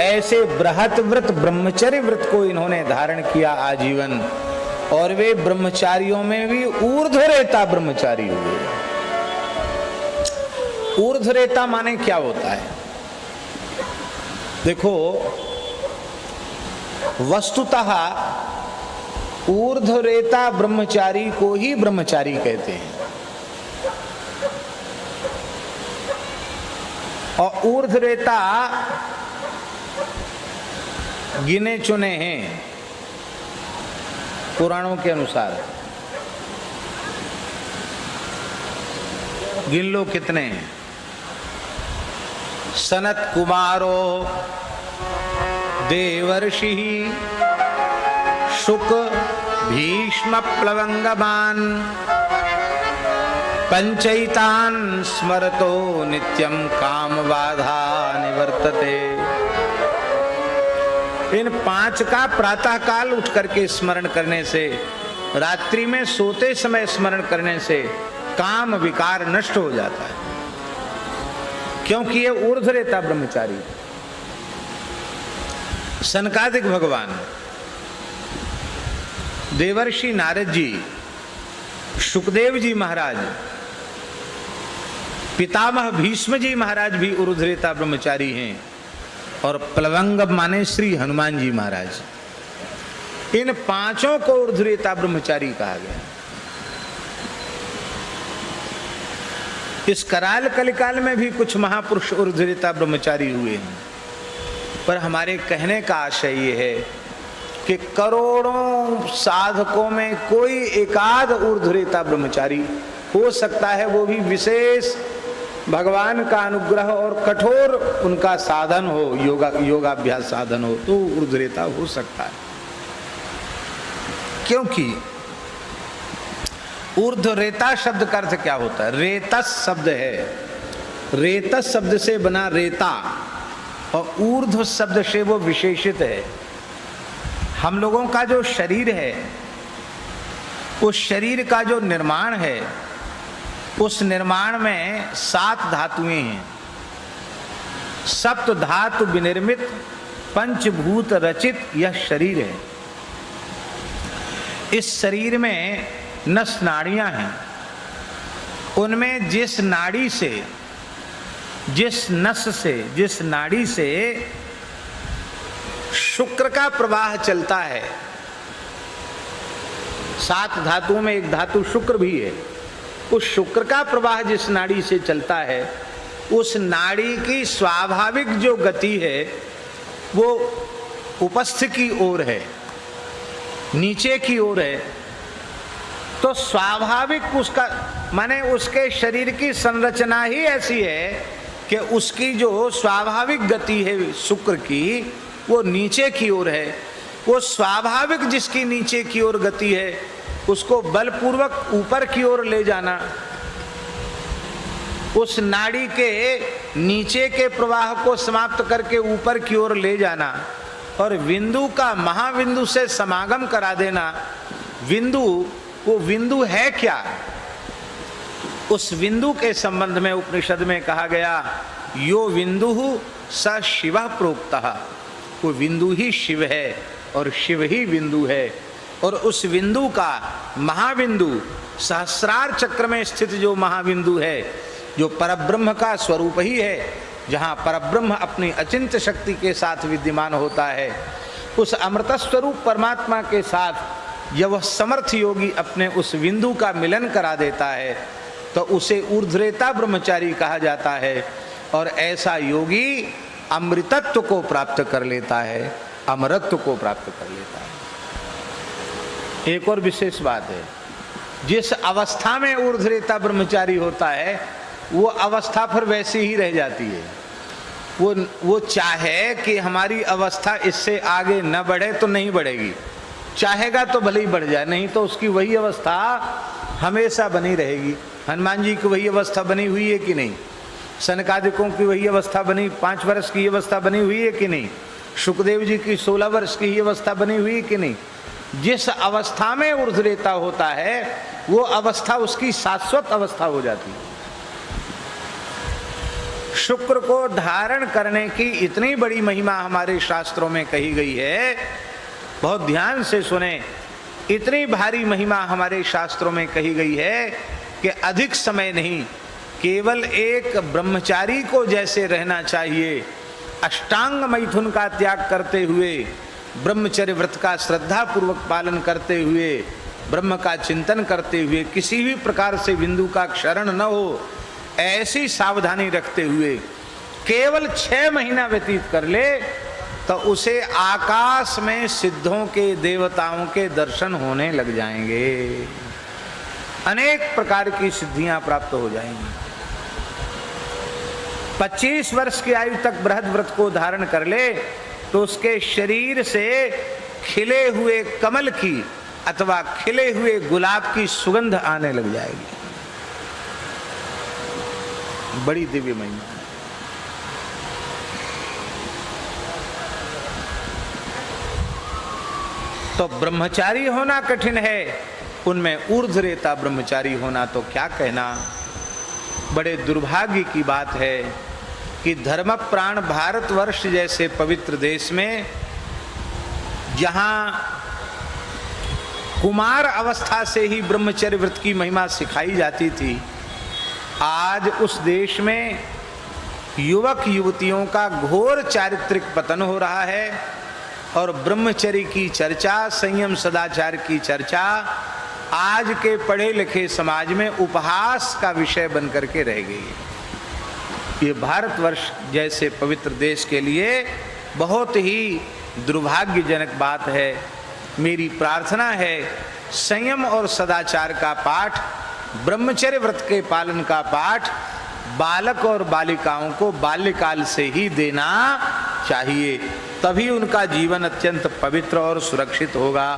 ऐसे बृहत व्रत ब्रह्मचर्य व्रत को इन्होंने धारण किया आजीवन, और वे ब्रह्मचारियों में भी ऊर्ध्वरेता ब्रह्मचारी हुए। ऊर्ध्वरेता माने क्या होता है? देखो, वस्तुतः ऊर्ध्वरेता ब्रह्मचारी को ही ब्रह्मचारी कहते हैं, और ऊर्ध्वरेता गिने चुने हैं पुराणों के अनुसार। गिन लो कितने हैं। सनत कुमारो देवर्षि शुक भीष्म प्लवंगमान पंचैतान स्मरतो नित्यम काम बाधा निवर्तते। इन 5 का प्रातः काल उठ करके स्मरण करने से, रात्रि में सोते समय स्मरण करने से काम विकार नष्ट हो जाता है, क्योंकि ये ऊर्ध्वरेता ब्रह्मचारी। सनकादिक भगवान, देवर्षि नारद जी, सुखदेव जी महाराज, पितामह भीष्म जी महाराज भी ऊर्ध्वरेता ब्रह्मचारी हैं, और प्लवंग माने श्री हनुमान जी महाराज। इन 5 को ऊर्ध्वरेता ब्रह्मचारी कहा गया। इस कराल कलिकाल में भी कुछ महापुरुष ऊर्ध्वरेता ब्रह्मचारी हुए हैं, पर हमारे कहने का आशय ये है कि करोड़ों साधकों में कोई एकाध ऊर्ध्वरेता ब्रह्मचारी हो सकता है, वो भी विशेष भगवान का अनुग्रह और कठोर उनका साधन हो, योगाभ्यास साधन हो, तो ऊर्ध्वरेता हो सकता है। क्योंकि ऊर्ध्वरेता शब्द का अर्थ क्या होता है? रेतस शब्द है, रेतस शब्द से बना रेता, और ऊर्ध्व शब्द से वो विशेषित है। हम लोगों का जो शरीर है, उस शरीर का जो निर्माण है, उस निर्माण में 7 धातुएं हैं। सप्त धातु विनिर्मित पंचभूत रचित यह शरीर है। इस शरीर में नस नाड़ियां हैं। उनमें जिस नाड़ी से, जिस नस से, जिस नाड़ी से शुक्र का प्रवाह चलता है, 7 धातुओं में एक धातु शुक्र भी है, उस शुक्र का प्रवाह जिस नाड़ी से चलता है, उस नाड़ी की स्वाभाविक जो गति है वो उपस्थ की ओर है, नीचे की ओर है। तो स्वाभाविक उसका माने उसके शरीर की संरचना ही ऐसी है कि उसकी जो स्वाभाविक गति है शुक्र की, वो नीचे की ओर है। वो स्वाभाविक जिसकी नीचे की ओर गति है, उसको बलपूर्वक ऊपर की ओर ले जाना, उस नाड़ी के नीचे के प्रवाह को समाप्त करके ऊपर की ओर ले जाना, और बिंदु का महाबिंदु से समागम करा देना। बिंदु, वो बिंदु है क्या? उस बिंदु के संबंध में उपनिषद में कहा गया, यो बिंदु स शिवः प्रोक्तः। वो बिंदु ही शिव है और शिव ही बिंदु है। और उस बिंदु का महाबिंदु, सहस्रार चक्र में स्थित जो महाबिंदु है, जो परब्रह्म का स्वरूप ही है, जहाँ परब्रह्म अपनी अचिंत्य शक्ति के साथ विद्यमान होता है, उस अमृत स्वरूप परमात्मा के साथ जब वह समर्थ योगी अपने उस बिंदु का मिलन करा देता है, तो उसे ऊर्ध्वरेता ब्रह्मचारी कहा जाता है। और ऐसा योगी अमृतत्व को प्राप्त कर लेता है, अमरत्व को प्राप्त कर लेता है। एक और विशेष बात है, जिस अवस्था में ऊर्ध्वरेता ब्रह्मचारी होता है, वो अवस्था फिर वैसी ही रह जाती है। वो चाहे कि हमारी अवस्था इससे आगे न बढ़े तो नहीं बढ़ेगी, चाहेगा तो भले ही बढ़ जाए, नहीं तो उसकी वही अवस्था हमेशा बनी रहेगी। हनुमान जी की वही अवस्था बनी हुई है कि नहीं? सनकादिकों की वही अवस्था बनी, 5 वर्ष की अवस्था बनी हुई है कि नहीं? सुखदेव जी की 16 वर्ष की अवस्था बनी हुई है कि नहीं? जिस अवस्था में ऊर्ध्वरेता होता है, वो अवस्था उसकी शाश्वत अवस्था हो जाती है। शुक्र को धारण करने की इतनी बड़ी महिमा हमारे शास्त्रों में कही गई है, बहुत ध्यान से सुने, इतनी भारी महिमा हमारे शास्त्रों में कही गई है कि अधिक समय नहीं, केवल एक ब्रह्मचारी को जैसे रहना चाहिए, अष्टांग मैथुन का त्याग करते हुए, ब्रह्मचर्य व्रत का श्रद्धा पूर्वक पालन करते हुए, ब्रह्म का चिंतन करते हुए, किसी भी प्रकार से बिंदु का क्षरण न हो, ऐसी सावधानी रखते हुए केवल 6 महीना व्यतीत कर ले तो उसे आकाश में सिद्धों के, देवताओं के दर्शन होने लग जाएंगे, अनेक प्रकार की सिद्धियां प्राप्त हो जाएंगी। 25 वर्ष की आयु तक बृहद व्रत को धारण कर ले तो उसके शरीर से खिले हुए कमल की अथवा खिले हुए गुलाब की सुगंध आने लग जाएगी। बड़ी दिव्य महिमा है। तो ब्रह्मचारी होना कठिन है, उनमें ऊर्ध्वरेता ब्रह्मचारी होना तो क्या कहना। बड़े दुर्भाग्य की बात है कि धर्म प्राण भारतवर्ष जैसे पवित्र देश में, जहां कुमार अवस्था से ही ब्रह्मचर्य व्रत की महिमा सिखाई जाती थी, आज उस देश में युवक युवतियों का घोर चारित्रिक पतन हो रहा है और ब्रह्मचर्य की चर्चा, संयम सदाचार की चर्चा आज के पढ़े लिखे समाज में उपहास का विषय बनकर के रह गई है। ये भारतवर्ष जैसे पवित्र देश के लिए बहुत ही दुर्भाग्यजनक बात है। मेरी प्रार्थना है संयम और सदाचार का पाठ, ब्रह्मचर्य व्रत के पालन का पाठ बालक और बालिकाओं को बाल्यकाल से ही देना चाहिए, तभी उनका जीवन अत्यंत पवित्र और सुरक्षित होगा।